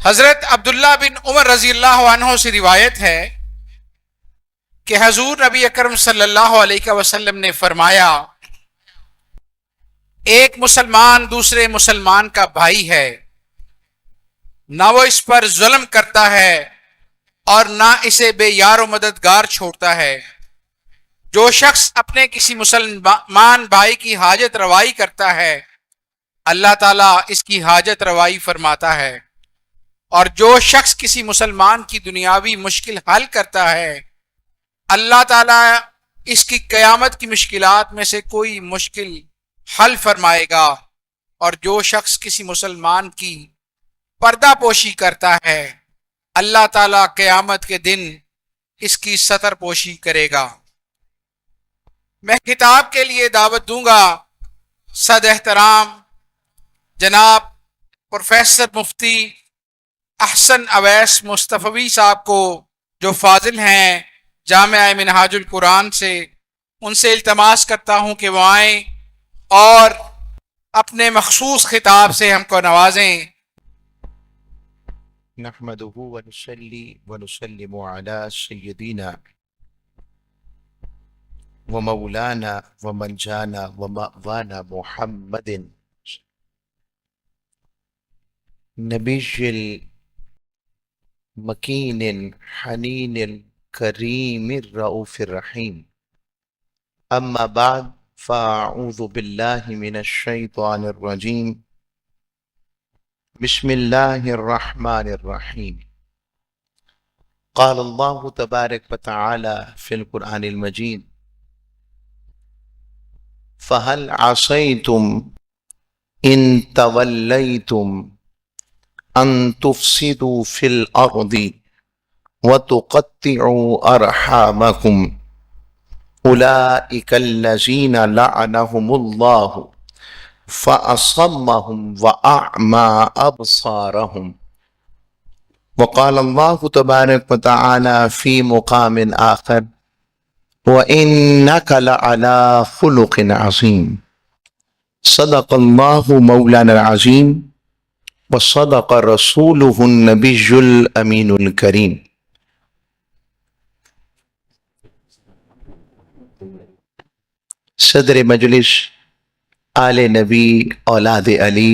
حضرت عبداللہ بن عمر رضی اللہ عنہ سے روایت ہے کہ حضور نبی اکرم صلی اللہ علیہ وسلم نے فرمایا، ایک مسلمان دوسرے مسلمان کا بھائی ہے، نہ وہ اس پر ظلم کرتا ہے اور نہ اسے بے یار و مددگار چھوڑتا ہے۔ جو شخص اپنے کسی مسلمان بھائی کی حاجت روائی کرتا ہے، اللہ تعالیٰ اس کی حاجت روائی فرماتا ہے، اور جو شخص کسی مسلمان کی دنیاوی مشکل حل کرتا ہے، اللہ تعالیٰ اس کی قیامت کی مشکلات میں سے کوئی مشکل حل فرمائے گا، اور جو شخص کسی مسلمان کی پردہ پوشی کرتا ہے، اللہ تعالیٰ قیامت کے دن اس کی ستر پوشی کرے گا۔ میں خطاب کے لیے دعوت دوں گا صد احترام جناب پروفیسر مفتی احسن اویس مصطفی صاحب کو، جو فاضل ہیں جامعہ منہاج القرآن سے۔ ان سے التماس کرتا ہوں کہ وہ آئیں اور اپنے مخصوص خطاب سے ہم کو نوازیں۔ نحمده ونصلي ونسلم على سيدنا ومولانا ومنجانا ومأوانا محمد نبي المكين حنين الكريم الرؤوف الرحيم، أما بعد فأعوذ بالله من الشيطان الرجيم، بسم الله الرحمن الرحيم۔ قال الله تبارك وتعالى في القرآن المجيد: فهل عصيتم إن توليتم أن تفسدوا في الأرض وتقطعوا أرحامكم أولئك الذين لعنهم الله فأصمهم وأعمى أبصارهم۔ وقال الله تبارك وتعالى في مقام آخر: وإنك لعلى خلق عظيم۔ صدق الله مولانا العظيم وصدق رسوله النبي الأمين الكريم۔ صدر مجلس، آل نبی، اولاد علی،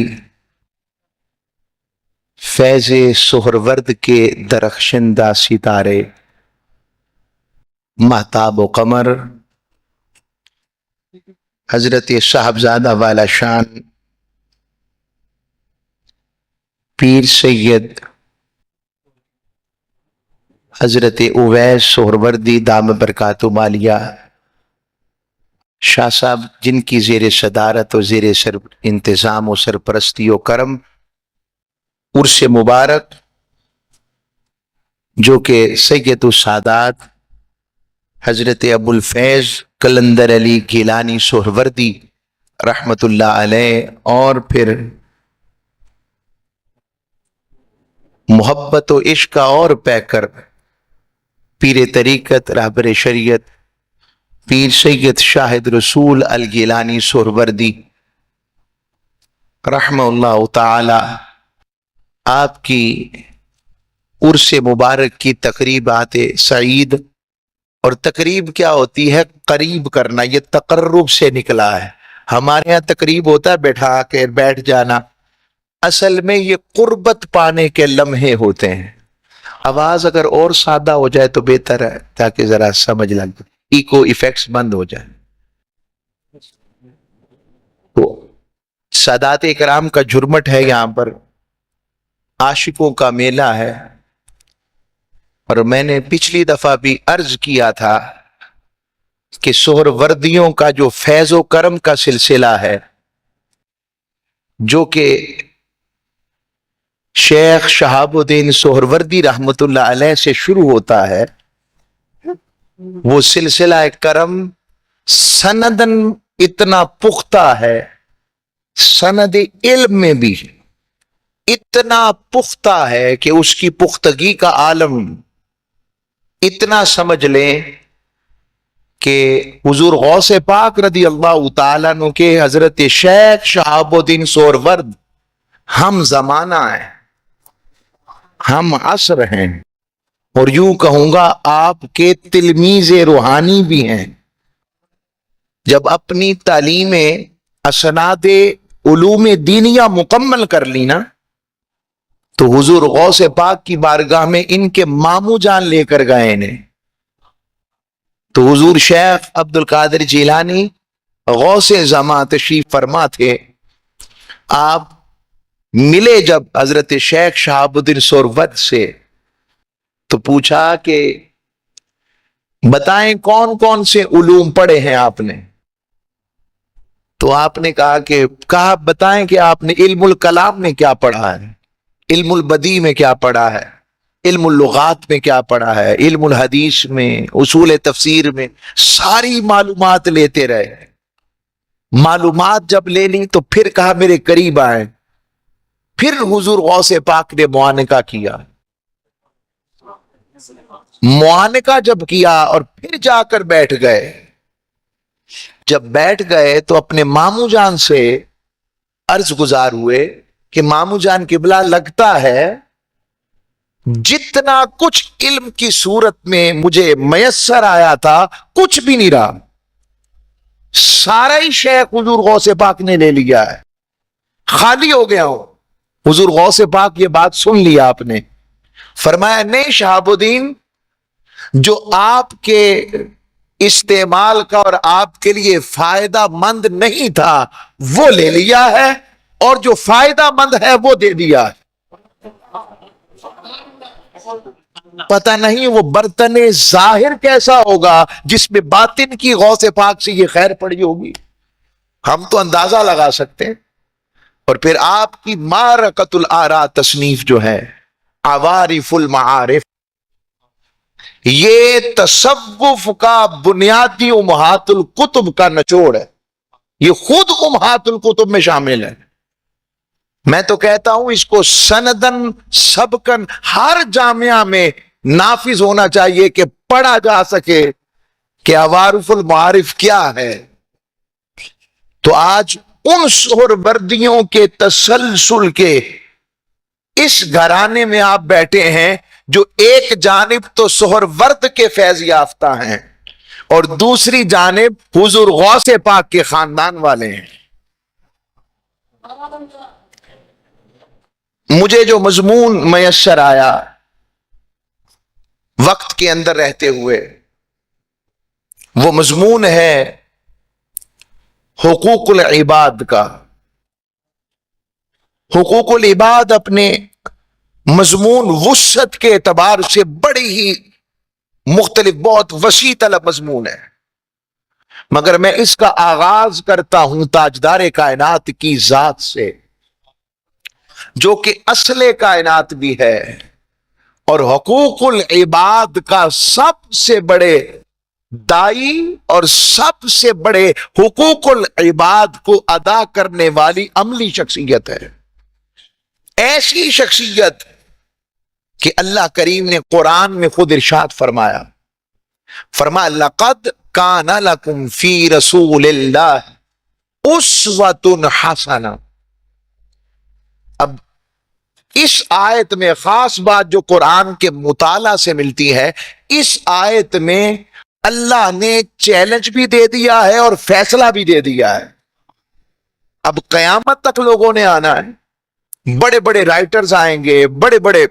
فیض سہرورد کے درخشندہ ستارے، مہتاب و قمر، حضرت صاحبزادہ والا شان پیر سید حضرت اویس سہروردی دام برکات مالیہ شاہ صاحب، جن کی زیر صدارت و زیر انتظام و سرپرستی و کرم عرس مبارک، جو کہ سید السادات حضرت ابو الفیض قلندر علی گیلانی سہروردی رحمت اللہ علیہ، اور پھر محبت و عشق کا اور پیکر پیر طریقت رہبر شریعت پیر سید شاہد رسول الگیلانی سہروردی رحمہ اللہ تعالی، آپ کی عرس مبارک کی تقریبات سعید، اور تقریب کیا ہوتی ہے؟ قریب کرنا، یہ تقرب سے نکلا ہے۔ ہمارے ہاں تقریب ہوتا ہے بیٹھا کے بیٹھ جانا، اصل میں یہ قربت پانے کے لمحے ہوتے ہیں۔ آواز اگر اور سادہ ہو جائے تو بہتر ہے، تاکہ ذرا سمجھ لگ جائے، ایکو ایفیکٹس بند ہو جائے۔ تو سادات اکرام کا جھرمٹ ہے، یہاں پر عاشقوں کا میلہ ہے، اور میں نے پچھلی دفعہ بھی عرض کیا تھا کہ سہروردیوں کا جو فیض و کرم کا سلسلہ ہے، جو کہ شیخ شہاب الدین سہروردی رحمت اللہ علیہ سے شروع ہوتا ہے، وہ سلسلہ کرم سندن اتنا پختہ ہے، سند علم میں بھی اتنا پختہ ہے کہ اس کی پختگی کا عالم اتنا سمجھ لیں کہ حضور غوث پاک رضی اللہ تعالیٰ عنہ کے حضرت شیخ شہاب الدین سہرورد ہم زمانہ ہے، ہم عصر ہیں، اور یوں کہوں گا آپ کے تلمیذ روحانی بھی ہیں۔ جب اپنی تعلیم اسناد علوم دینیہ مکمل کر لی نا، تو حضور غوث پاک کی بارگاہ میں ان کے ماموں جان لے کر گئے انہیں۔ تو حضور شیخ عبد القادر جیلانی غوث زماں تشریف فرما تھے، آپ ملے جب حضرت شیخ شہاب الدین سہروردی سے، تو پوچھا کہ بتائیں کون کون سے علوم پڑھے ہیں آپ نے؟ تو آپ نے کہا بتائیں کہ آپ نے علم الکلام میں کیا پڑھا ہے، علم البدیع میں کیا پڑھا ہے، علم اللغات میں کیا پڑھا ہے، علم الحدیث میں، اصول تفسیر میں، ساری معلومات لیتے رہے۔ معلومات جب لے لی تو پھر کہا میرے قریب آئیں۔ پھر حضور غوث پاک نے معانقہ کیا، معانقہ جب کیا اور پھر جا کر بیٹھ گئے۔ جب بیٹھ گئے تو اپنے ماموں جان سے عرض گزار ہوئے کہ ماموں جان قبلہ، لگتا ہے جتنا کچھ علم کی صورت میں مجھے میسر آیا تھا کچھ بھی نہیں رہا، سارا ہی شیخ حضور غوث پاک نے لے لیا ہے، خالی ہو گیا ہوں۔ حضور غوث پاک یہ بات سن لیا آپ نے، فرمایا نہیں شہاب الدین، جو آپ کے استعمال کا اور آپ کے لیے فائدہ مند نہیں تھا وہ لے لیا ہے، اور جو فائدہ مند ہے وہ دے دیا ہے۔ پتہ نہیں وہ برتن ظاہر کیسا ہوگا جس میں باطن کی غوث پاک سے یہ خیر پڑی ہوگی، ہم تو اندازہ لگا سکتے ہیں۔ اور پھر آپ کی معرکۃ الآراء تصنیف جو ہے، عوارف المعارف، یہ تصوف کا بنیادی امہات الکتب کا نچوڑ ہے، یہ خود امہات الکتب میں شامل ہے۔ میں تو کہتا ہوں اس کو سندن سبکن ہر جامعہ میں نافذ ہونا چاہیے کہ پڑھا جا سکے کہ عوارف المعارف کیا ہے۔ تو آج ان سہروردیوں کے تسلسل کے اس گھرانے میں آپ بیٹھے ہیں جو ایک جانب تو سہرورد کے فیض یافتہ ہیں اور دوسری جانب حضور غوث پاک کے خاندان والے ہیں۔ مجھے جو مضمون میسر آیا وقت کے اندر رہتے ہوئے، وہ مضمون ہے حقوق العباد کا۔ حقوق العباد اپنے مضمون وسعت کے اعتبار سے بڑی ہی مختلف، بہت وسیع طلب مضمون ہے، مگر میں اس کا آغاز کرتا ہوں تاجدار کائنات کی ذات سے، جو کہ اصل کائنات بھی ہے اور حقوق العباد کا سب سے بڑے دائی اور سب سے بڑے حقوق العباد کو ادا کرنے والی عملی شخصیت ہے۔ ایسی شخصیت کہ اللہ کریم نے قرآن میں خود ارشاد فرمایا، لَقَدْ كَانَ لَكُمْ فِي رَسُولِ اللَّهِ أُسْوَةٌ حَسَنَةٌ۔ اب اس آیت میں خاص بات جو قرآن کے مطالعہ سے ملتی ہے، اس آیت میں اللہ نے چیلنج بھی دے دیا ہے اور فیصلہ بھی دے دیا ہے۔ اب قیامت تک لوگوں نے آنا ہے، بڑے بڑے رائٹرز آئیں گے، بڑے بڑے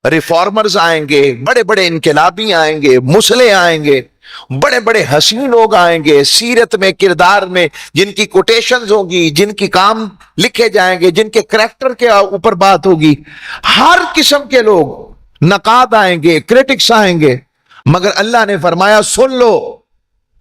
ریفارمرز آئیں گے، بڑے بڑے انقلابی آئیں گے، مسلح آئیں گے، بڑے بڑے حسین لوگ آئیں گے، سیرت میں کردار میں جن کی کوٹیشنز ہوں گی، جن کی کام لکھے جائیں گے، جن کے کریکٹر کے اوپر بات ہوگی، ہر قسم کے لوگ، نقاد آئیں گے، کرٹکس آئیں گے، مگر اللہ نے فرمایا سن لو،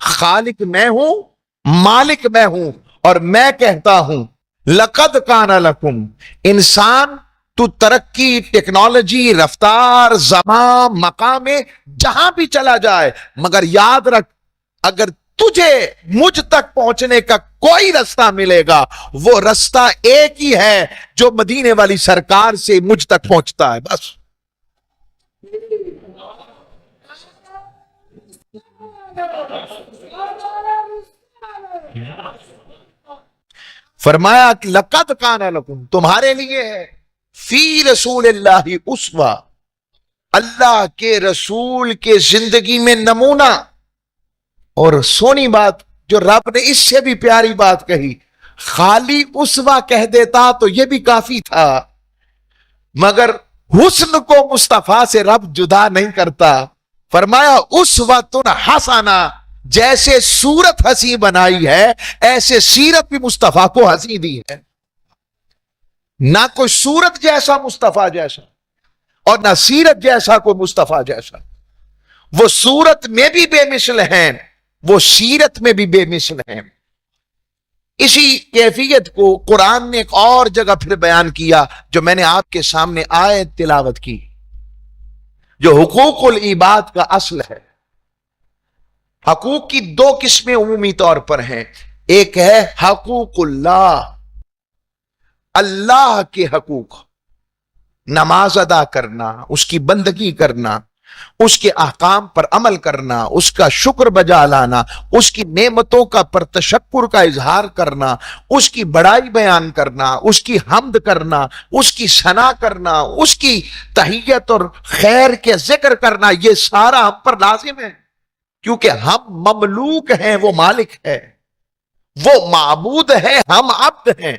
خالق میں ہوں، مالک میں ہوں، اور میں کہتا ہوں لقد کان لکم، انسان تو ترقی، ٹیکنالوجی، رفتار، زمان، مقام میں جہاں بھی چلا جائے، مگر یاد رکھ اگر تجھے مجھ تک پہنچنے کا کوئی رستہ ملے گا، وہ رستہ ایک ہی ہے جو مدینے والی سرکار سے مجھ تک پہنچتا ہے، بس۔ فرمایا کہ لقد کان لکم، تمہارے لیے ہے، فی رسول اللہ اسوہ، اللہ کے رسول کے زندگی میں نمونہ. اور سونی بات جو رب نے اس سے بھی پیاری بات کہی، خالی اسوہ کہہ دیتا تو یہ بھی کافی تھا، مگر حسن کو مصطفیٰ سے رب جدا نہیں کرتا. فرمایا اسوۃ حسنہ، جیسے صورت ہنسی بنائی ہے ایسے سیرت بھی مصطفیٰ کو ہنسی دی ہے. نہ کوئی صورت جیسا مصطفیٰ جیسا اور نہ سیرت جیسا کوئی مصطفیٰ جیسا. وہ صورت میں بھی بے مثل ہیں، وہ سیرت میں بھی بے مثل ہیں. اسی کیفیت کو قرآن نے ایک اور جگہ پھر بیان کیا جو میں نے آپ کے سامنے آیت تلاوت کی، جو حقوق العباد کا اصل ہے. حقوق کی دو قسمیں عمومی طور پر ہیں. ایک ہے حقوق اللہ، اللہ کے حقوق، نماز ادا کرنا، اس کی بندگی کرنا، اس کے احکام پر عمل کرنا، اس کا شکر بجا لانا، اس کی نعمتوں کا پر تشکر کا اظہار کرنا، اس کی بڑائی بیان کرنا، اس کی حمد کرنا، اس کی ثنا کرنا، اس کی تحیت اور خیر کے ذکر کرنا. یہ سارا ہم پر لازم ہے کیونکہ ہم مملوک ہیں، وہ مالک ہے، وہ معبود ہے، ہم عبد ہیں.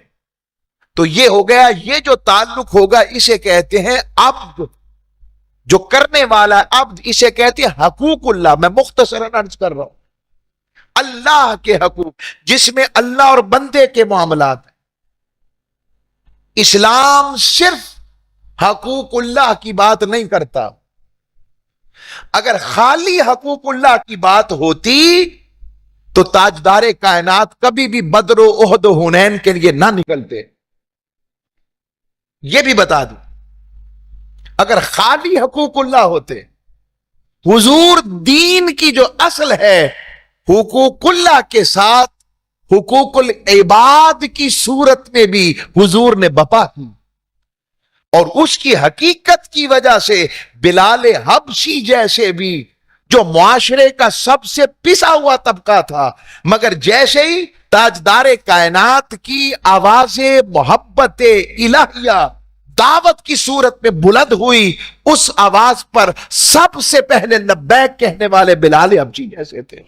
تو یہ ہو گیا، یہ جو تعلق ہوگا اسے کہتے ہیں عبد، جو کرنے والا عبد اسے کہتے ہیں حقوق اللہ. میں مختصراً عرض کر رہا ہوں، اللہ کے حقوق جس میں اللہ اور بندے کے معاملات ہیں. اسلام صرف حقوق اللہ کی بات نہیں کرتا. اگر خالی حقوق اللہ کی بات ہوتی تو تاجدار کائنات کبھی بھی بدر و احد و حنین کے لیے نہ نکلتے. یہ بھی بتا دوں، اگر خالی حقوق اللہ ہوتے، حضور دین کی جو اصل ہے حقوق اللہ کے ساتھ حقوق العباد کی صورت میں بھی حضور نے بپا کی. اور اس کی حقیقت کی وجہ سے بلال حبشی جیسے بھی جو معاشرے کا سب سے پسا ہوا طبقہ تھا، مگر جیسے ہی تاجدار کائنات کی آواز محبت الہیہ دعوت کی صورت میں بلند ہوئی، اس آواز پر سب سے پہلے لبیک کہنے والے بلال حبشی جیسے تھے،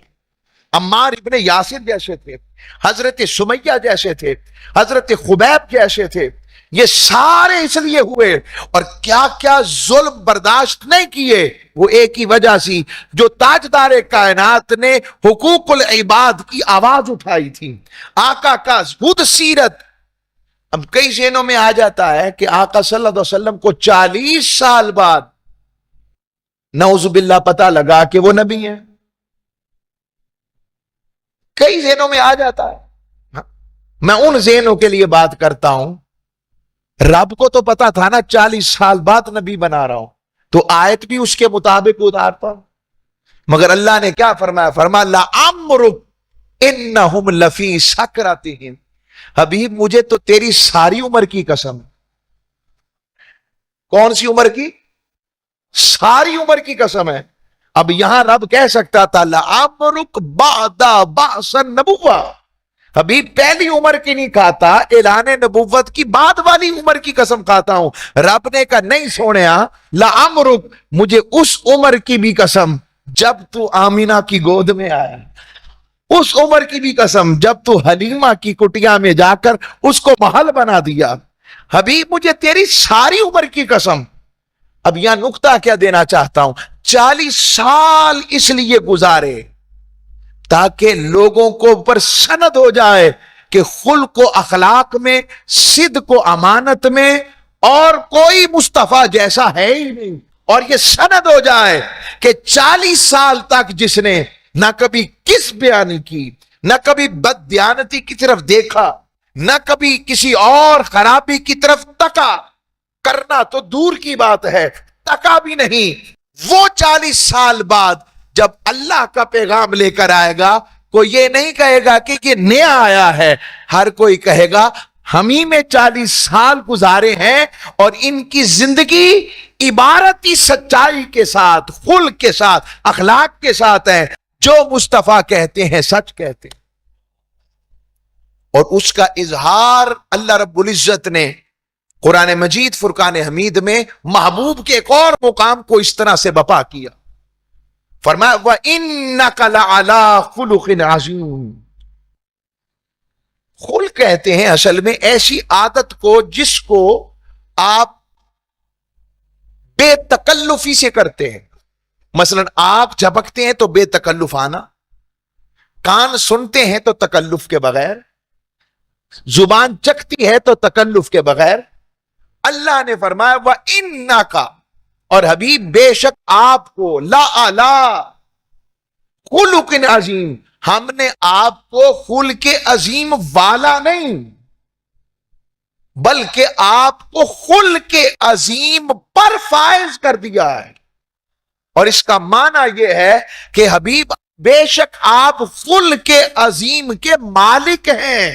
عمار ابن یاسر جیسے تھے، حضرت سمیہ جیسے تھے، حضرت خبیب جیسے تھے. یہ سارے اس لیے ہوئے، اور کیا کیا ظلم برداشت نہیں کیے، وہ ایک ہی وجہ سی جو تاجدار کائنات نے حقوق العباد کی آواز اٹھائی تھی. آقا کا خود سیرت اب کئی ذہنوں میں آ جاتا ہے کہ آقا صلی اللہ علیہ وسلم کو 40 سال بعد نعوذ باللہ پتہ لگا کہ وہ نبی ہیں. کئی ذہنوں میں آ جاتا ہے. میں ان ذہنوں کے لیے بات کرتا ہوں، رب کو تو پتا تھا نا 40 سال بعد نبی بنا رہا ہوں، تو آیت بھی اس کے مطابق اتارتا. مگر اللہ نے کیا فرمایا؟ فرمایا لعمرک انہم لفی سکرتہم. حبیب مجھے تو تیری ساری عمر کی قسم. کون سی عمر کی؟ ساری عمر کی قسم ہے. اب یہاں رب کہہ سکتا تھا لعمرک بعد بعث النبوہ. حبیب پہلی عمر کی نہیں کھاتا، اعلان نبوت کی بعد والی عمر کی قسم کھاتا ہوں. رب نے کہا نہیں سونیا، لعمرک مجھے اس عمر کی بھی قسم جب تو آمینہ کی گود میں آیا، اس عمر کی بھی قسم جب تو حلیمہ کی کٹیا میں جا کر اس کو محل بنا دیا. حبیب مجھے تیری ساری عمر کی قسم. اب یہاں نقطہ کیا دینا چاہتا ہوں، 40 سال اس لیے گزارے تاکہ لوگوں کو پر سند ہو جائے کہ خلق و اخلاق میں، صدق و امانت میں اور کوئی مصطفیٰ جیسا ہے ہی نہیں. اور یہ سند ہو جائے کہ 40 سال تک جس نے نہ کبھی کس بیانی کی، نہ کبھی بددیانتی کی طرف دیکھا، نہ کبھی کسی اور خرابی کی طرف تکا، کرنا تو دور کی بات ہے، تکا بھی نہیں. وہ 40 سال بعد جب اللہ کا پیغام لے کر آئے گا، کوئی یہ نہیں کہے گا کہ یہ نیا آیا ہے، ہر کوئی کہے گا ہم ہی میں 40 سال گزارے ہیں اور ان کی زندگی عبارتی سچائی کے ساتھ، خلق کے ساتھ، اخلاق کے ساتھ ہے. جو مصطفیٰ کہتے ہیں سچ کہتے ہیں. اور اس کا اظہار اللہ رب العزت نے قرآن مجید فرقان حمید میں محبوب کے ایک اور مقام کو اس طرح سے بپا کیا، فرمایا وَإِنَّكَ لَعَلَىٰ خُلُقٍ عَظِيمٍ۔ خلق کہتے ہیں اصل میں ایسی عادت کو جس کو آپ بے تکلفی سے کرتے ہیں۔ مثلا آنکھ جھپکتے ہیں تو بے تکلف آنا، کان سنتے ہیں تو تکلف کے بغیر، زبان چکھتی ہے تو تکلف کے بغیر۔ اللہ نے فرمایا وَإِنَّكَ، اور حبیب بے شک آپ کو، لَعَلَىٰ خُلُقٍ عظیم، ہم نے آپ کو خلق عظیم والا نہیں بلکہ آپ کو خلق عظیم پر فائز کر دیا ہے۔ اور اس کا معنی یہ ہے کہ حبیب بے شک آپ خلق عظیم کے مالک ہیں۔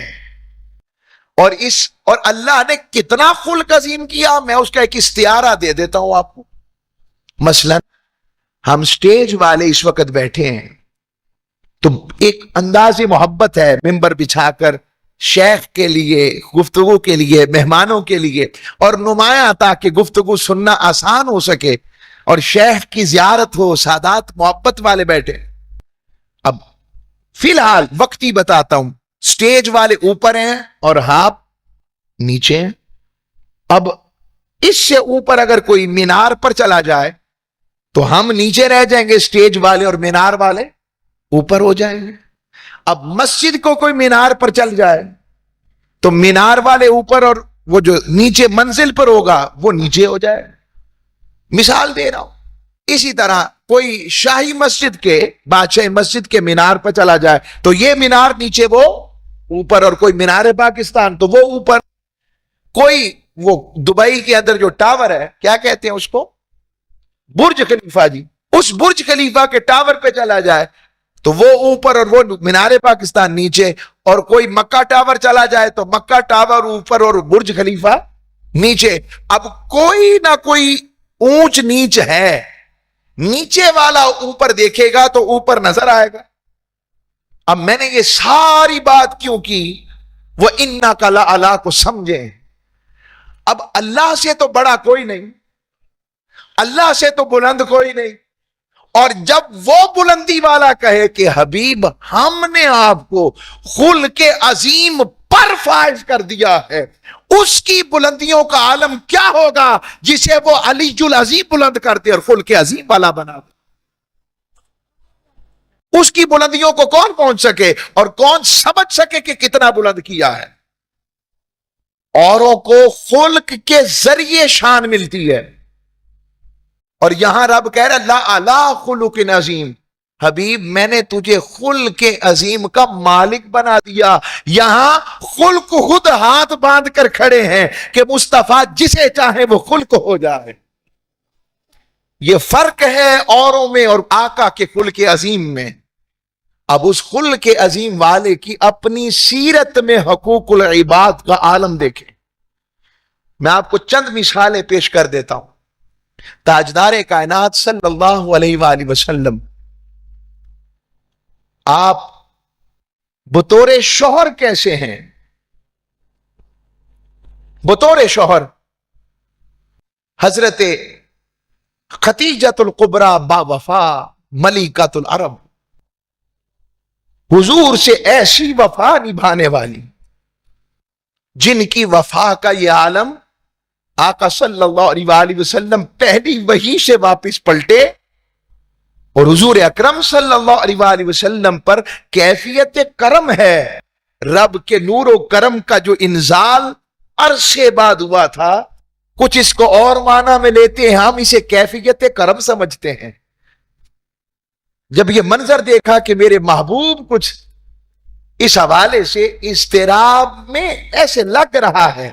اور اللہ نے کتنا خلق عظیم کیا، میں اس کا ایک استعارہ دے دیتا ہوں آپ کو۔ مثلا ہم سٹیج والے اس وقت بیٹھے ہیں تو ایک انداز محبت ہے، ممبر بچھا کر شیخ کے لیے، گفتگو کے لیے، مہمانوں کے لیے، اور نمایاں تاکہ گفتگو سننا آسان ہو سکے اور شیخ کی زیارت ہو، سادات محبت والے بیٹھے۔ اب فی الحال وقتی بتاتا ہوں، سٹیج والے اوپر ہیں اور آپ نیچے ہیں۔ اب اس سے اوپر اگر کوئی مینار پر چلا جائے تو ہم نیچے رہ جائیں گے، سٹیج والے اور مینار والے اوپر ہو جائیں گے۔ اب مسجد کو کوئی مینار پر چل جائے تو مینار والے اوپر اور وہ جو نیچے منزل پر ہوگا وہ نیچے ہو جائے۔ مثال دے رہا ہوں۔ اسی طرح کوئی شاہی مسجد کے، بادشاہ مسجد کے مینار پر چلا جائے تو یہ مینار نیچے، وہ اوپر، اور کوئی مینار پاکستان تو وہ اوپر۔ کوئی وہ دبئی کے اندر جو ٹاور ہے، کیا کہتے ہیں اس کو، برج خلیفہ جی، اس برج خلیفہ کے ٹاور پہ چلا جائے تو وہ اوپر اور وہ مینار پاکستان نیچے۔ اور کوئی مکہ ٹاور چلا جائے تو مکہ ٹاور اوپر اور برج خلیفہ نیچے۔ اب کوئی نہ کوئی اونچ نیچ ہے، نیچے والا اوپر دیکھے گا تو اوپر نظر آئے گا۔ اب میں نے یہ ساری بات کیوں کی، وہ اِنَّكَ لَعَلَىٰ کو سمجھیں۔ اب اللہ سے تو بڑا کوئی نہیں، اللہ سے تو بلند کوئی نہیں، اور جب وہ بلندی والا کہے کہ حبیب ہم نے آپ کو خلق عظیم پر فائز کر دیا ہے، اس کی بلندیوں کا عالم کیا ہوگا جسے وہ علی العظیم بلند کرتے اور خلق عظیم والا بنا دے۔ اس کی بلندیوں کو کون پہنچ سکے اور کون سمجھ سکے کہ کتنا بلند کیا ہے؟ اوروں کو خلق کے ذریعے شان ملتی ہے، اور یہاں رب کہہ رہا لَعَلَىٰ خُلُقٍ عظیم، حبیب میں نے تجھے خلق عظیم کا مالک بنا دیا۔ یہاں خلق خود ہاتھ باندھ کر کھڑے ہیں کہ مصطفیٰ جسے چاہے وہ خلق ہو جائے۔ یہ فرق ہے اوروں میں اور آقا کے خلق عظیم میں۔ اب اس خلق عظیم والے کی اپنی سیرت میں حقوق العباد کا عالم دیکھیں۔ میں آپ کو چند مثالیں پیش کر دیتا ہوں۔ تاجدار کائنات صلی اللہ علیہ وآلہ وسلم، آپ بطور شوہر کیسے ہیں؟ بطور شوہر حضرت خدیجۃ الکبریٰ با وفا ملکۃ العرب، حضور سے ایسی وفا نبھانے والی جن کی وفا کا یہ عالم آقا صلی اللہ علیہ وآلہ وسلم پہلی وحی سے واپس پلٹے اور حضور اکرم صلی اللہ علیہ وآلہ وسلم پر کیفیت کرم ہے۔ رب کے نور و کرم کا جو انزال عرصے بعد ہوا تھا، کچھ اس کو اور معنی میں لیتے ہیں، ہم اسے کیفیت کرم سمجھتے ہیں۔ جب یہ منظر دیکھا کہ میرے محبوب کچھ اس حوالے سے اضطراب میں ایسے لگ رہا ہے،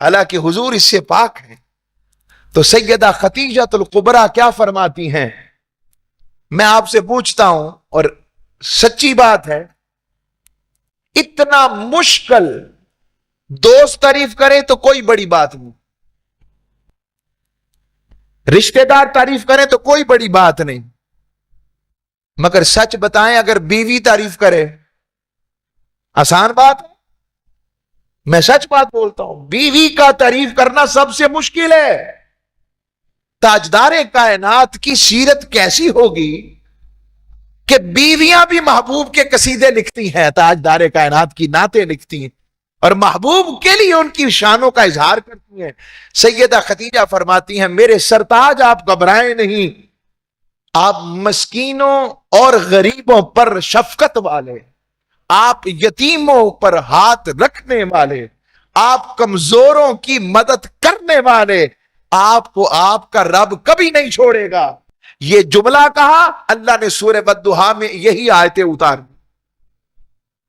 حالانکہ حضور اس سے پاک ہیں، تو سیدہ خدیجۃ الکبریٰ کیا فرماتی ہیں؟ میں آپ سے پوچھتا ہوں، اور سچی بات ہے، اتنا مشکل دوست تعریف کرے تو کوئی بڑی بات نہیں، رشتہ دار تعریف کرے تو کوئی بڑی بات نہیں، مگر سچ بتائیں اگر بیوی تعریف کرے آسان بات ہے؟ میں سچ بات بولتا ہوں، بیوی کا تعریف کرنا سب سے مشکل ہے۔ تاجدار کائنات کی سیرت کیسی ہوگی کہ بیویاں بھی محبوب کے قصیدے لکھتی ہیں، تاجدار کائنات کی نعتیں لکھتی ہیں اور محبوب کے لیے ان کی شانوں کا اظہار کرتی ہیں۔ سیدہ خدیجہ فرماتی ہیں میرے سرتاج آپ گھبرائیں نہیں، آپ مسکینوں اور غریبوں پر شفقت والے، آپ یتیموں پر ہاتھ رکھنے والے، آپ کمزوروں کی مدد کرنے والے، آپ کو آپ کا رب کبھی نہیں چھوڑے گا۔ یہ جملہ کہا، اللہ نے سورہ والضحیٰ میں یہی آیتیں اتار دی۔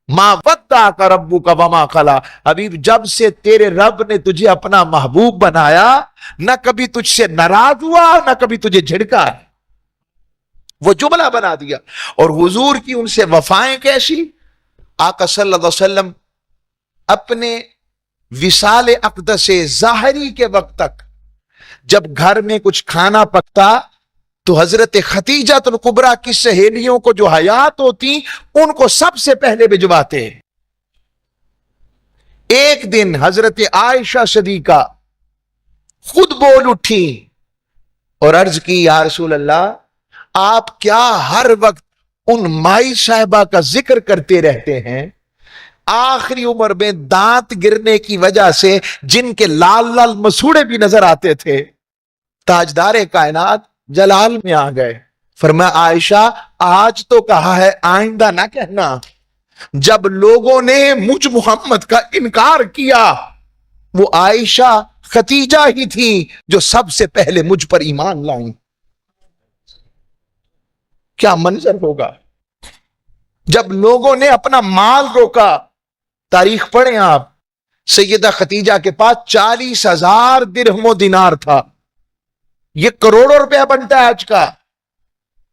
ما ودعک ربک وما قلی، حبیب جب سے تیرے رب نے تجھے اپنا محبوب بنایا، نہ کبھی تجھ سے ناراض ہوا نہ کبھی تجھے جھڑکا ہے۔ وہ جملہ بنا دیا۔ اور حضور کی ان سے وفائیں کیسی؟ آقا صلی اللہ علیہ وسلم اپنے وصال اقدس ظاہری کے وقت تک جب گھر میں کچھ کھانا پکتا تو حضرت خدیجہ الکبریٰ کی سہیلیوں کو جو حیات ہوتی ان کو سب سے پہلے بھجواتے۔ ایک دن حضرت عائشہ صدیقہ خود بول اٹھی اور عرض کی یا رسول اللہ آپ کیا ہر وقت ان مائی صاحبہ کا ذکر کرتے رہتے ہیں، آخری عمر میں دانت گرنے کی وجہ سے جن کے لال لال مسوڑے بھی نظر آتے تھے؟ تاجدار کائنات جلال میں آ گئے، فرمایا عائشہ آج تو کہا ہے آئندہ نہ کہنا۔ جب لوگوں نے مجھ محمد کا انکار کیا، وہ عائشہ خدیجہ ہی تھی جو سب سے پہلے مجھ پر ایمان لائیں۔ کیا منظر ہوگا جب لوگوں نے اپنا مال روکا۔ تاریخ پڑھیں آپ، سیدہ خدیجہ کے پاس 40,000 درہم و دینار تھا، یہ کروڑوں روپیہ بنتا ہے آج کا۔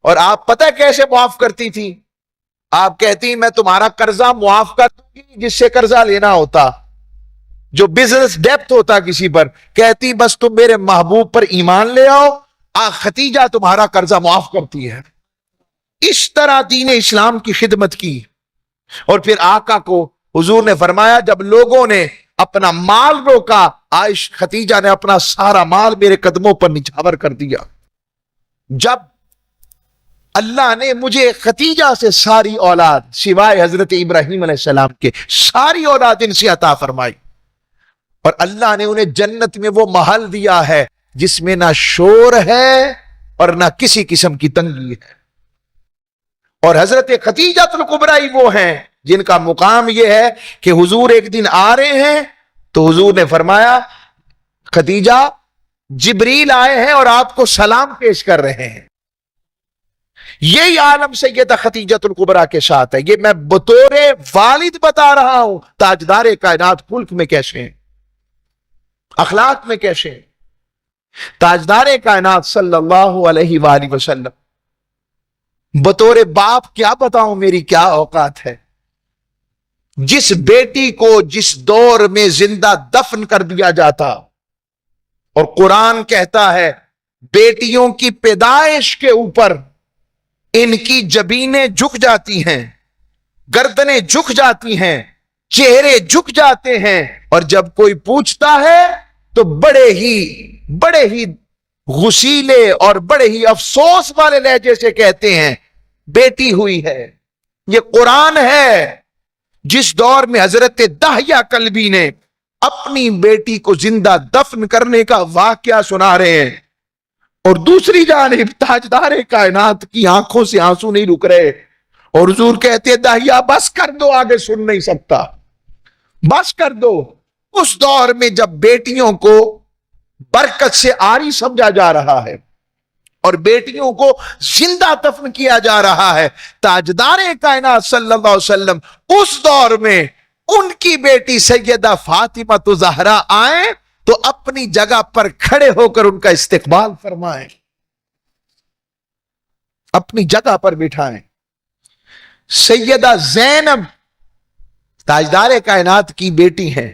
اور آپ پتہ کیسے معاف کرتی تھی؟ آپ کہتی میں تمہارا قرضہ معاف کر دوں گی جس سے قرضہ لینا ہوتا، جو بزنس ڈیپت ہوتا کسی پر، کہتی بس تم میرے محبوب پر ایمان لے آؤ، خدیجہ تمہارا قرضہ معاف کرتی ہے۔ اس طرح دین اسلام کی خدمت کی۔ اور پھر آقا کو حضور نے فرمایا جب لوگوں نے اپنا مال روکا، خدیجہ نے اپنا سارا مال میرے قدموں پر نچھاور کر دیا۔ جب اللہ نے مجھے خدیجہ سے ساری اولاد سوائے حضرت ابراہیم علیہ السلام کے ساری اولاد ان سے عطا فرمائی، اور اللہ نے انہیں جنت میں وہ محل دیا ہے جس میں نہ شور ہے اور نہ کسی قسم کی تنگی ہے۔ اور حضرت خدیجہ الکبریٰ وہ ہیں جن کا مقام یہ ہے کہ حضور ایک دن آ رہے ہیں تو حضور نے فرمایا خدیجہ جبریل آئے ہیں اور آپ کو سلام پیش کر رہے ہیں۔ یہی عالم سیدہ خدیجہ الکبریٰ کے ساتھ ہے۔ یہ میں بطور والد بتا رہا ہوں تاجدار کائنات ملک میں کیسے ہیں، اخلاق میں کیسے ہیں۔ تاجدار کائنات صلی اللہ علیہ وآلہ وسلم بطور باپ کیا بتاؤں میری کیا اوقات ہے۔ جس بیٹی کو جس دور میں زندہ دفن کر دیا جاتا، اور قرآن کہتا ہے بیٹیوں کی پیدائش کے اوپر ان کی جبینیں جھک جاتی ہیں، گردنیں جھک جاتی ہیں، چہرے جھک جاتے ہیں، اور جب کوئی پوچھتا ہے تو بڑے ہی غسیلے اور بڑے ہی افسوس والے لہجے سے کہتے ہیں بیٹی ہوئی ہے۔ یہ قرآن ہے جس دور میں حضرت دحیہ کلبی نے اپنی بیٹی کو زندہ دفن کرنے کا واقعہ سنا رہے ہیں، اور دوسری جانب تاجدار کائنات کی آنکھوں سے آنسو نہیں رک رہے، اور حضور کہتے دحیہ بس کر دو، آگے سن نہیں سکتا، بس کر دو۔ اس دور میں جب بیٹیوں کو برکت سے عاری سمجھا جا رہا ہے اور بیٹیوں کو زندہ دفن کیا جا رہا ہے، تاجدار کائنات صلی اللہ علیہ وسلم اس دور میں ان کی بیٹی سیدہ فاطمہ زہرا آئیں تو اپنی جگہ پر کھڑے ہو کر ان کا استقبال فرمائیں، اپنی جگہ پر بٹھائیں۔ سیدہ زینب تاجدار کائنات کی بیٹی ہیں،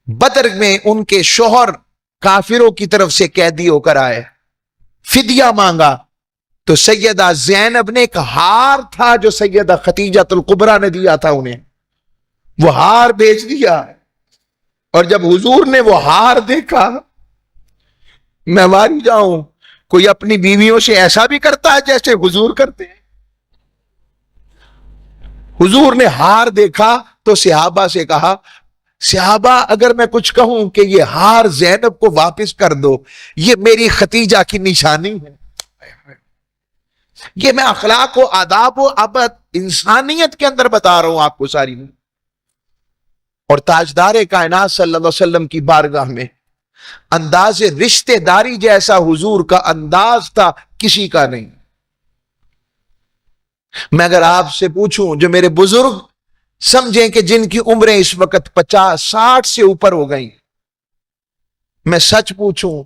بدر میں ان کے شوہر کافروں کی طرف سے قیدی ہو کر آئے، فدیہ مانگا تو سیدہ زینب نے ایک ہار تھا جو سیدہ خدیجہ الکبریٰ نے دیا تھا انہیں، وہ ہار بیچ دیا. اور جب حضور نے وہ ہار دیکھا، میں ماری جاؤں، کوئی اپنی بیویوں سے ایسا بھی کرتا ہے جیسے حضور کرتے ہیں؟ حضور نے ہار دیکھا تو صحابہ سے کہا، صحابہ اگر میں کچھ کہوں کہ یہ ہار زینب کو واپس کر دو، یہ میری ختیجہ کی نشانی ہے. یہ میں اخلاق و آداب و ابد انسانیت کے اندر بتا رہا ہوں آپ کو ساری. اور تاجدار کائنات صلی اللہ علیہ وسلم کی بارگاہ میں انداز رشتہ داری جیسا حضور کا انداز تھا کسی کا نہیں. میں اگر آپ سے پوچھوں، جو میرے بزرگ سمجھیں کہ جن کی عمریں اس وقت 50-60 سے اوپر ہو گئیں، میں سچ پوچھوں،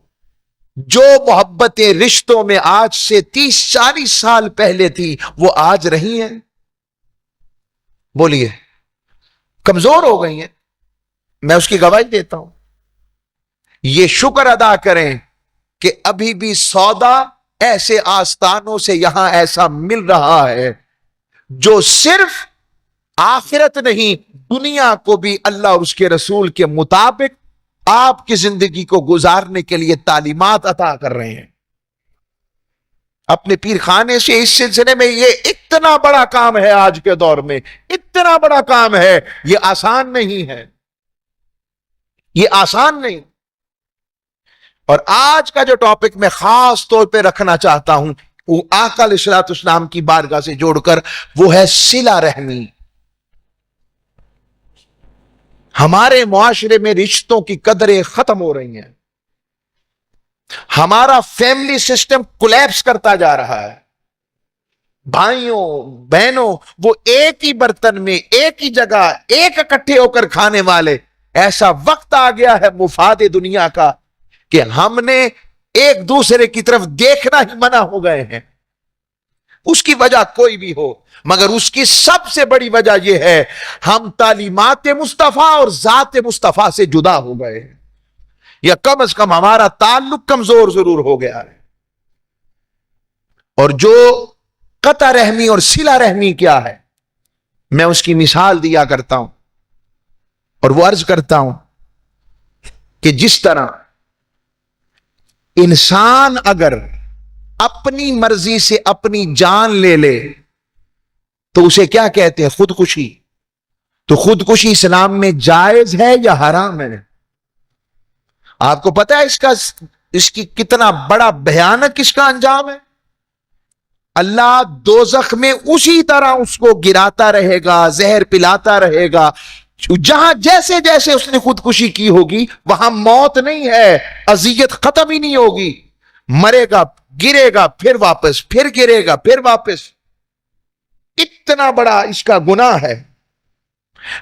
جو محبتیں رشتوں میں آج سے 30-40 سال پہلے تھی وہ آج رہی ہیں؟ بولیے. کمزور ہو گئی ہیں. میں اس کی گواہی دیتا ہوں. یہ شکر ادا کریں کہ ابھی بھی سودا ایسے آستانوں سے یہاں ایسا مل رہا ہے جو صرف آخرت نہیں، دنیا کو بھی اللہ اور اس کے رسول کے مطابق آپ کی زندگی کو گزارنے کے لیے تعلیمات عطا کر رہے ہیں. اپنے پیر خانے سے اس سلسلے میں یہ اتنا بڑا کام ہے، آج کے دور میں اتنا بڑا کام ہے، یہ آسان نہیں ہے، یہ آسان نہیں. اور آج کا جو ٹاپک میں خاص طور پہ رکھنا چاہتا ہوں وہ آقا علیہ الصلوۃ والسلام کی بارگاہ سے جوڑ کر، وہ ہے صلہ رحمی. ہمارے معاشرے میں رشتوں کی قدریں ختم ہو رہی ہیں. ہمارا فیملی سسٹم کولیپس کرتا جا رہا ہے. بھائیوں بہنوں، وہ ایک ہی برتن میں ایک ہی جگہ ایک اکٹھے ہو کر کھانے والے، ایسا وقت آ گیا ہے مفاد دنیا کا کہ ہم نے ایک دوسرے کی طرف دیکھنا ہی منع ہو گئے ہیں. اس کی وجہ کوئی بھی ہو، مگر اس کی سب سے بڑی وجہ یہ ہے ہم تعلیمات مصطفیٰ اور ذات مصطفیٰ سے جدا ہو گئے ہیں، یا کم از کم ہمارا تعلق کمزور ضرور ہو گیا ہے. اور جو قطع رحمی اور صلہ رحمی کیا ہے، میں اس کی مثال دیا کرتا ہوں اور وہ عرض کرتا ہوں کہ جس طرح انسان اگر اپنی مرضی سے اپنی جان لے لے تو اسے کیا کہتے ہیں؟ خودکشی. تو خودکشی اسلام میں جائز ہے یا حرام ہے؟ آپ کو پتا ہے اس کی کتنا بڑا بھیانک اس کا انجام ہے؟ اللہ دوزخ میں اسی طرح اس کو گراتا رہے گا، زہر پلاتا رہے گا. جہاں جیسے جیسے اس نے خودکشی کی ہوگی وہاں موت نہیں ہے، اذیت ختم ہی نہیں ہوگی. مرے گا، گرے گا، پھر واپس، پھر گرے گا، پھر واپس. اتنا بڑا اس کا گناہ ہے.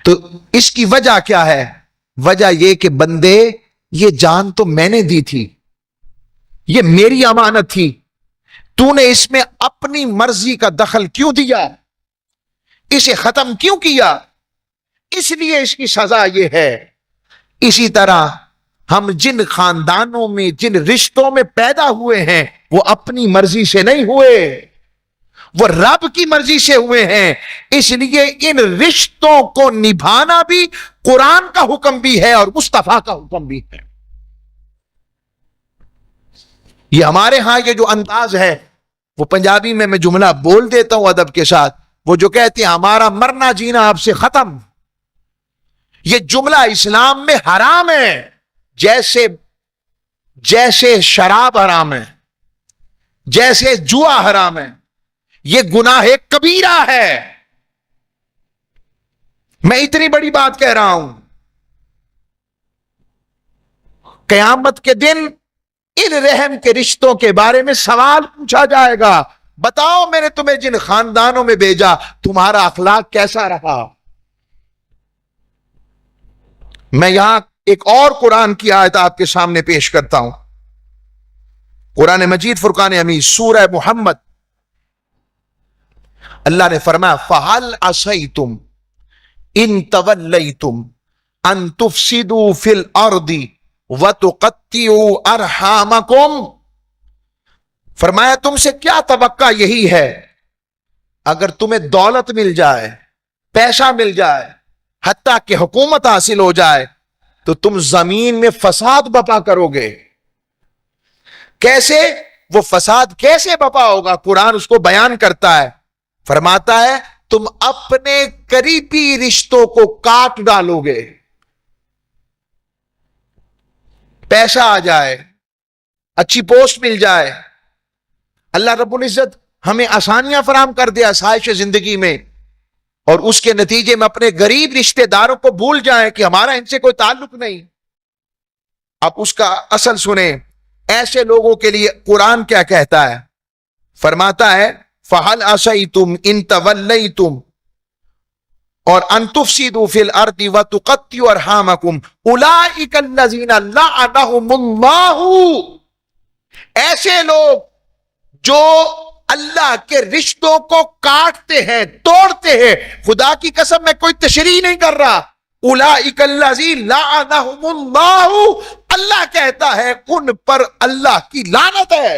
تو اس کی وجہ کیا ہے؟ وجہ یہ کہ بندے، یہ جان تو میں نے دی تھی، یہ میری امانت تھی، تو نے اس میں اپنی مرضی کا دخل کیوں دیا؟ اسے ختم کیوں کیا؟ اس لیے اس کی سزا یہ ہے. اسی طرح ہم جن خاندانوں میں، جن رشتوں میں پیدا ہوئے ہیں، وہ اپنی مرضی سے نہیں ہوئے، وہ رب کی مرضی سے ہوئے ہیں. اس لیے ان رشتوں کو نبھانا بھی قرآن کا حکم بھی ہے اور مصطفیٰ کا حکم بھی ہے. یہ ہمارے ہاں یہ جو انداز ہے، وہ پنجابی میں جملہ بول دیتا ہوں ادب کے ساتھ، وہ جو کہتے ہیں ہمارا مرنا جینا آپ سے ختم. یہ جملہ اسلام میں حرام ہے، جیسے شراب حرام ہے، جیسے جوا حرام ہے. یہ گناہ کبیرہ ہے. میں اتنی بڑی بات کہہ رہا ہوں، قیامت کے دن ان رحم کے رشتوں کے بارے میں سوال پوچھا جائے گا. بتاؤ میں نے تمہیں جن خاندانوں میں بھیجا تمہارا اخلاق کیسا رہا؟ میں یہاں ایک اور قرآن کی آیت آپ کے سامنے پیش کرتا ہوں. قرآن مجید فرقان حمید سورہ محمد، اللہ نے فرمایا فَهَلْ عَصَيْتُمْ إِن تَوَلَّيْتُمْ أَن تُفْسِدُوا فِي الْأَرْضِ وَتُقَطِّعُوا أَرْحَامَكُمْ. فرمایا تم سے کیا توقع یہی ہے، اگر تمہیں دولت مل جائے، پیسہ مل جائے، حتیٰ کہ حکومت حاصل ہو جائے تو تم زمین میں فساد بپا کرو گے. کیسے؟ وہ فساد کیسے بپا ہوگا؟ قرآن اس کو بیان کرتا ہے. فرماتا ہے تم اپنے قریبی رشتوں کو کاٹ ڈالو گے. پیسہ آ جائے، اچھی پوسٹ مل جائے، اللہ رب العزت ہمیں آسانیاں فراہم کر دے آسائش زندگی میں، اور اس کے نتیجے میں اپنے غریب رشتہ داروں کو بھول جائیں کہ ہمارا ان سے کوئی تعلق نہیں. اب اس کا اصل سنیں. ایسے لوگوں کے لیے قرآن کیا کہتا ہے؟ فرماتا ہے فَهَلْ عَصَيْتُمْ إِن تَوَلَّيْتُمْ اور أَن تُفْسِدُوا فِي الْأَرْضِ وَتُقَطِّعُوا أَرْحَامَكُمْ أُولَئِكَ الَّذِينَ لَعَنَهُمُ اللَّهُ. ایسے لوگ جو اللہ کے رشتوں کو کاٹتے ہیں، توڑتے ہیں. خدا کی قسم میں کوئی تشریح نہیں کر رہا. اولئک الذین لعنہم اللہ، اللہ کہتا ہے ان پر اللہ کی لعنت ہے.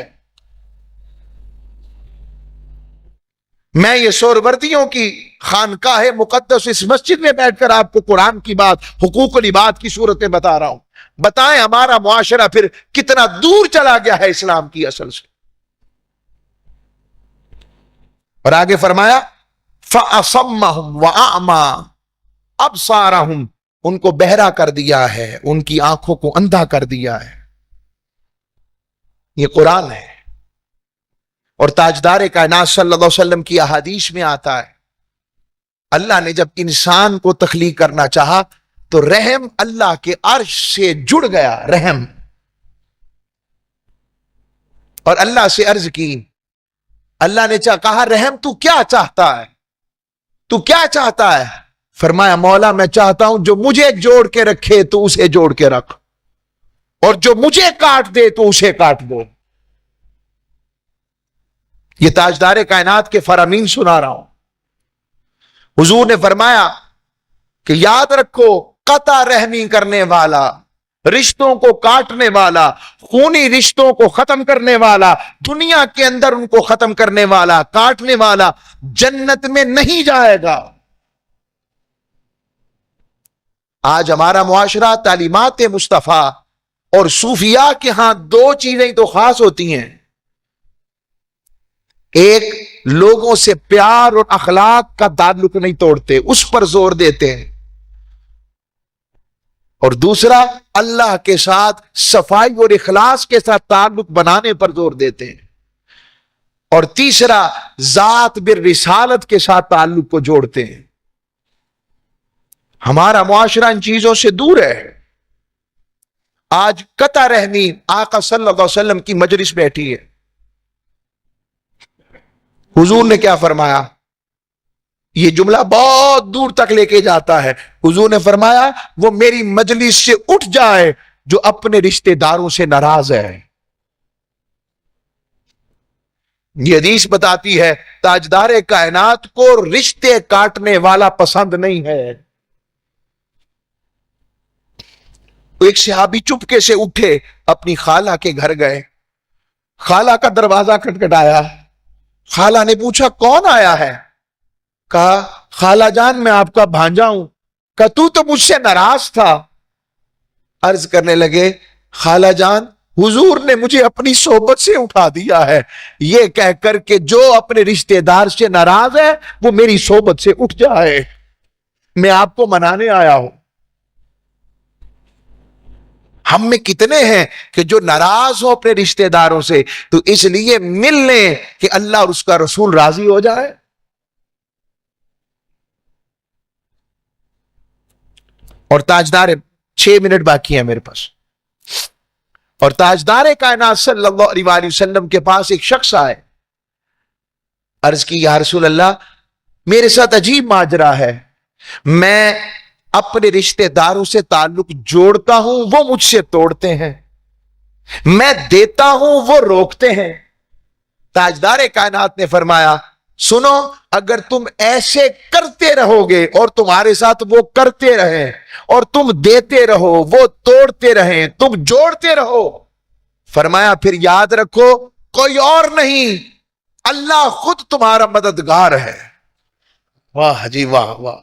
میں یہ سہروردیوں کی خانقاہ مقدس اس مسجد میں بیٹھ کر آپ کو قرآن کی بات، حقوق العباد کی صورتیں بتا رہا ہوں. بتائیں ہمارا معاشرہ پھر کتنا دور چلا گیا ہے اسلام کی اصل سے. اور آگے فرمایا فَأَصَمَّهُمْ وَأَعْمَى أَبْصَارَهُمْ، ان کو بہرا کر دیا ہے، ان کی آنکھوں کو اندھا کر دیا ہے. یہ قرآن ہے. اور تاجدار کائنات صلی اللہ علیہ وسلم کی احادیث میں آتا ہے اللہ نے جب انسان کو تخلیق کرنا چاہا تو رحم اللہ کے عرش سے جڑ گیا. رحم. اور اللہ سے عرض کی، اللہ نے کہا رحم تو کیا چاہتا ہے؟ تو کیا چاہتا ہے؟ فرمایا مولا میں چاہتا ہوں جو مجھے جوڑ کے رکھے تو اسے جوڑ کے رکھ، اور جو مجھے کاٹ دے تو اسے کاٹ دو. یہ تاجدار کائنات کے فرامین سنا رہا ہوں. حضور نے فرمایا کہ یاد رکھو قطع رحمی کرنے والا، رشتوں کو کاٹنے والا، خونی رشتوں کو ختم کرنے والا، دنیا کے اندر ان کو ختم کرنے والا، کاٹنے والا جنت میں نہیں جائے گا. آج ہمارا معاشرہ تعلیمات مصطفیٰ اور صوفیاء کے ہاں دو چیزیں تو خاص ہوتی ہیں. ایک، لوگوں سے پیار اور اخلاق کا تعلق نہیں توڑتے، اس پر زور دیتے ہیں. اور دوسرا، اللہ کے ساتھ صفائی اور اخلاص کے ساتھ تعلق بنانے پر زور دیتے ہیں. اور تیسرا، ذات بالرسالت کے ساتھ تعلق کو جوڑتے ہیں. ہمارا معاشرہ ان چیزوں سے دور ہے. آج قطع رحمی آقا صلی اللہ علیہ وسلم کی مجلس بیٹھی ہے. حضور نے کیا فرمایا؟ یہ جملہ بہت دور تک لے کے جاتا ہے. حضور نے فرمایا وہ میری مجلس سے اٹھ جائے جو اپنے رشتہ داروں سے ناراض ہے. یہ حدیث بتاتی ہے تاجدار کائنات کو رشتے کاٹنے والا پسند نہیں ہے. ایک صحابی چپکے سے اٹھے، اپنی خالہ کے گھر گئے. خالہ کا دروازہ کھٹکھٹایا. خالہ نے پوچھا کون آیا ہے؟ کہا خالہ جان میں آپ کا بھانجا ہوں. کہا تو مجھ سے ناراض تھا. عرض کرنے لگے خالہ جان حضور نے مجھے اپنی صحبت سے اٹھا دیا ہے، یہ کہہ کر کہ جو اپنے رشتہ دار سے ناراض ہے وہ میری صحبت سے اٹھ جائے، میں آپ کو منانے آیا ہوں. ہم میں کتنے ہیں کہ جو ناراض ہو اپنے رشتہ داروں سے تو اس لیے مل لیں کہ اللہ اور اس کا رسول راضی ہو جائے. اور تاجدار 6 منٹ باقی ہیں میرے پاس. اور تاجدار کائنات صلی اللہ علیہ وسلم کے پاس ایک شخص آئے. عرض کی یا رسول اللہ میرے ساتھ عجیب ماجرا ہے، میں اپنے رشتہ داروں سے تعلق جوڑتا ہوں وہ مجھ سے توڑتے ہیں، میں دیتا ہوں وہ روکتے ہیں. تاجدار کائنات نے فرمایا سنو، اگر تم ایسے کرتے رہو گے اور تمہارے ساتھ وہ کرتے رہیں، اور تم دیتے رہو وہ توڑتے رہیں، تم جوڑتے رہو، فرمایا پھر یاد رکھو کوئی اور نہیں، اللہ خود تمہارا مددگار ہے. واہ جی واہ واہ.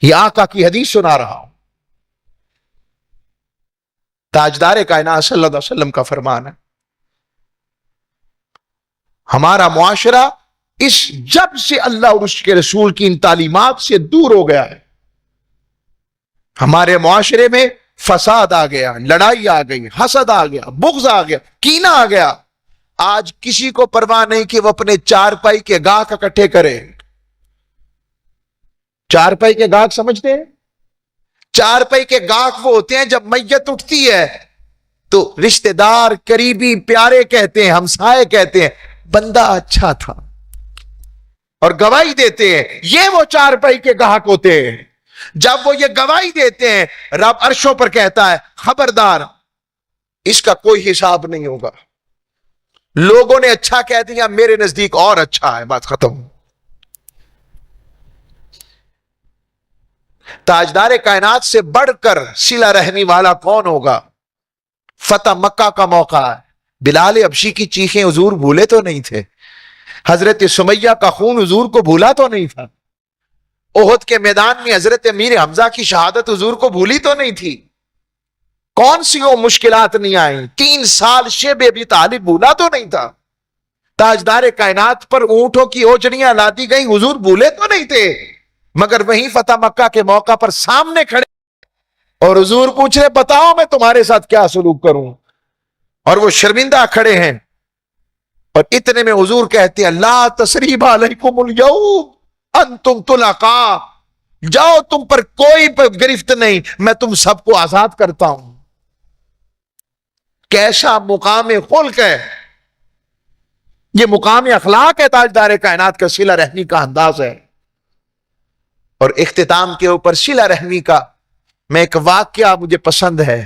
یہ آقا کی حدیث سنا رہا ہوں. تاجدار کائنات صلی اللہ علیہ وسلم کا فرمان ہے. ہمارا معاشرہ جب سے اللہ اور اس کے رسول کی ان تعلیمات سے دور ہو گیا ہے، ہمارے معاشرے میں فساد آ گیا، لڑائی آ گئی، حسد آ گیا، بغض آ گیا، کینہ آ گیا. آج کسی کو پرواہ نہیں کہ وہ اپنے چارپائی کے گاہک اکٹھے کرے. چارپائی کے گاہک سمجھتے ہیں؟ چارپائی کے گاہک وہ ہوتے ہیں جب میت اٹھتی ہے تو رشتہ دار، قریبی، پیارے کہتے ہیں، ہمسائے کہتے ہیں بندہ اچھا تھا اور گواہی دیتے ہیں. یہ وہ چارپائی کے گاہک ہوتے ہیں. جب وہ یہ گواہی دیتے ہیں، رب عرشوں پر کہتا ہے خبردار، اس کا کوئی حساب نہیں ہوگا. لوگوں نے اچھا کہہ دیا، میرے نزدیک اور اچھا ہے، بات ختم. تاجدار کائنات سے بڑھ کر صلہ رحمی والا کون ہوگا؟ فتح مکہ کا موقع ہے. بلال حبشی کی چیخیں حضور بھولے تو نہیں تھے. حضرت سمیہ کا خون حضور کو بھولا تو نہیں تھا. احد کے میدان میں حضرت امیر حمزہ کی شہادت حضور کو بھولی تو نہیں تھی. کون سی وہ مشکلات نہیں آئیں؟ 3 سال شیب ابی طالب بھولا تو نہیں تھا. تاجدار کائنات پر اونٹوں کی اوجڑیاں لاتی گئیں، حضور بھولے تو نہیں تھے. مگر وہیں فتح مکہ کے موقع پر سامنے کھڑے اور حضور پوچھ رہے بتاؤ میں تمہارے ساتھ کیا سلوک کروں، اور وہ شرمندہ کھڑے ہیں. اور اتنے میں حضور کہتے ہیں لا تثریب علیکم الیوم انتم طلقاء، جاؤ تم پر کوئی گرفت نہیں، میں تم سب کو آزاد کرتا ہوں. کیسا مقام خلق ہے، یہ مقام اخلاق ہے تاجدار کائنات کا، صلہ رحمی کا انداز ہے. اور اختتام کے اوپر صلہ رحمی کا میں ایک واقعہ مجھے پسند ہے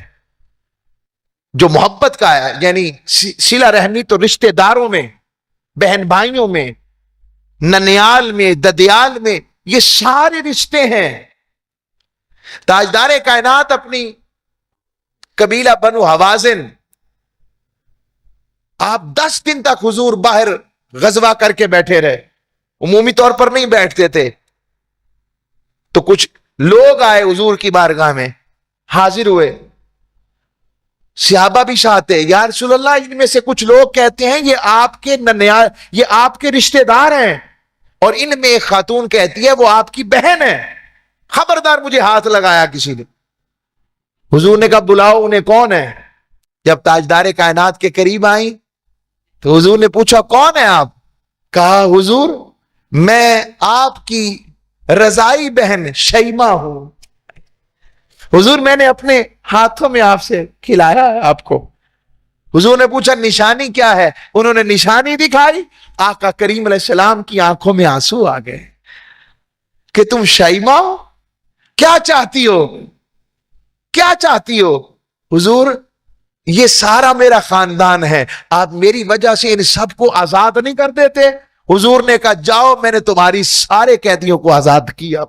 جو محبت کا ہے. یعنی صلہ رحمی تو رشتہ داروں میں، بہن بھائیوں میں، ننیال میں، ددیال میں، یہ سارے رشتے ہیں. تاجدار کائنات اپنی قبیلہ بنو حوازن، آپ 10 دن تک حضور باہر غزوہ کر کے بیٹھے رہے. عمومی طور پر نہیں بیٹھتے تھے. تو کچھ لوگ آئے حضور کی بارگاہ میں، حاضر ہوئے. صحابہ بھی چاہتے یا رسول اللہ، ان میں سے کچھ لوگ کہتے ہیں یہ آپ کے ننیال، یہ آپ کے رشتہ دار ہیں، اور ان میں ایک خاتون کہتی ہے وہ آپ کی بہن ہے. خبردار مجھے ہاتھ لگایا کسی نے. حضور نے کہا بلاؤ انہیں، کون ہے؟ جب تاجدار کائنات کے قریب آئیں تو حضور نے پوچھا کون ہے آپ؟ کہا حضور میں آپ کی رضائی بہن شیمہ ہوں. حضور میں نے اپنے ہاتھوں میں آپ سے کھلایا ہے آپ کو. حضور نے پوچھا نشانی کیا ہے؟ انہوں نے نشانی دکھائی. آقا کریم علیہ السلام کی آنکھوں میں آنسو آ گئے کہ تم شیمہ ہو، کیا چاہتی ہو، کیا چاہتی ہو؟ حضور یہ سارا میرا خاندان ہے، آپ میری وجہ سے ان سب کو آزاد نہیں کر دیتے؟ حضور نے کہا جاؤ، میں نے تمہاری سارے قیدیوں کو آزاد کیا.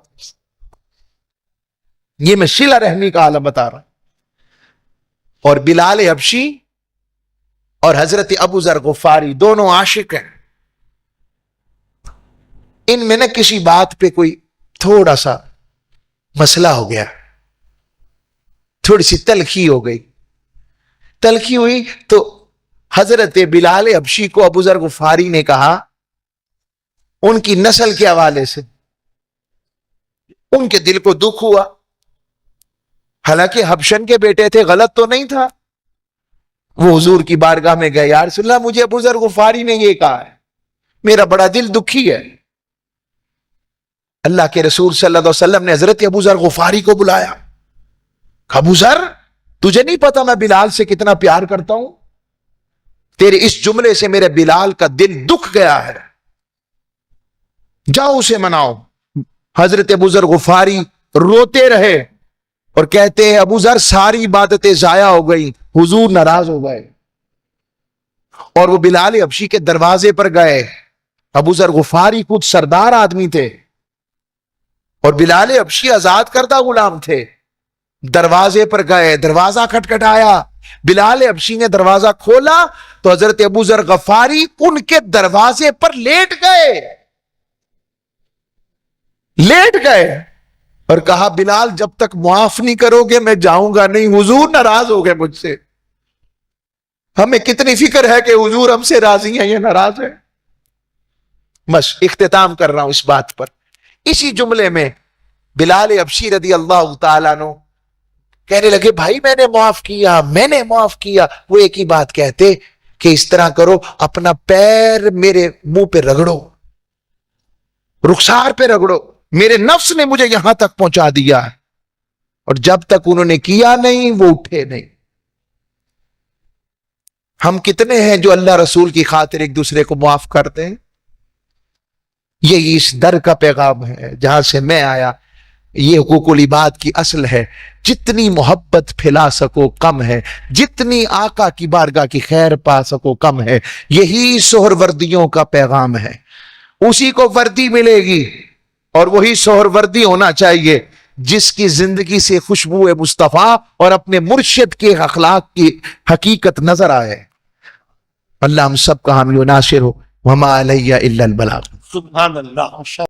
یہ میں صلہ رحمی کا عالم بتا رہا ہوں. اور بلال حبشی اور حضرت ابو ذر غفاری دونوں عاشق ہیں. ان میں نہ کسی بات پہ کوئی تھوڑا سا مسئلہ ہو گیا، تھوڑی سی تلخی ہو گئی. تلخی ہوئی تو حضرت بلال حبشی کو ابو ذر غفاری نے کہا ان کی نسل کے حوالے سے، ان کے دل کو دکھ ہوا. حالانکہ حبشن کے بیٹے تھے، غلط تو نہیں تھا. وہ حضور کی بارگاہ میں گئے، یا رسول اللہ مجھے ابو ذر غفاری نے یہ کہا ہے، میرا بڑا دل دکھی ہے. اللہ کے رسول صلی اللہ علیہ وسلم نے حضرت ابو ذر غفاری کو بلایا. ابو ذر تجھے نہیں پتا میں بلال سے کتنا پیار کرتا ہوں؟ تیرے اس جملے سے میرے بلال کا دل دکھ گیا ہے، جاؤ اسے مناؤ. حضرت ابو ذر غفاری روتے رہے اور کہتے ہیں ابو ذر ساری عبادتیں ضائع ہو گئی، حضور ناراض ہو گئے. اور وہ بلال حبشی کے دروازے پر گئے. ابو ذر غفاری خود سردار آدمی تھے اور بلال حبشی آزاد کردہ غلام تھے. دروازے پر گئے، دروازہ کھٹکھٹایا. بلال حبشی نے دروازہ کھولا تو حضرت ابو ذر غفاری ان کے دروازے پر لیٹ گئے. اور کہا بلال جب تک معاف نہیں کرو گے میں جاؤں گا نہیں، حضور ناراض ہو گئے مجھ سے۔ ہمیں کتنی فکر ہے کہ حضور ہم سے راضی ہیں یا ناراض ہیں۔ بس اختتام کر رہا ہوں اس بات پر، اسی جملے میں بلال حبشی رضی اللہ تعالیٰ عنہ کہنے لگے بھائی میں نے معاف کیا، میں نے معاف کیا۔ وہ ایک ہی بات کہتے کہ اس طرح کرو، اپنا پیر میرے منہ پہ رگڑو، رخسار پہ رگڑو، میرے نفس نے مجھے یہاں تک پہنچا دیا ہے۔ اور جب تک انہوں نے کیا نہیں وہ اٹھے نہیں۔ ہم کتنے ہیں جو اللہ رسول کی خاطر ایک دوسرے کو معاف کرتے ہیں؟ یہ اس در کا پیغام ہے جہاں سے میں آیا۔ یہ حقوق العباد کی اصل ہے، جتنی محبت پھیلا سکو کم ہے، جتنی آقا کی بارگاہ کی خیر پا سکو کم ہے۔ یہی سہروردیوں کا پیغام ہے، اسی کو وردی ملے گی، اور وہی سہروردی ہونا چاہیے جس کی زندگی سے خوشبو مصطفیٰ اور اپنے مرشد کے اخلاق کی حقیقت نظر آئے۔ اللہ ہم سب کا حامی و ناصر ہو۔ وما علیہ الا البلاغ۔ سبحان اللہ۔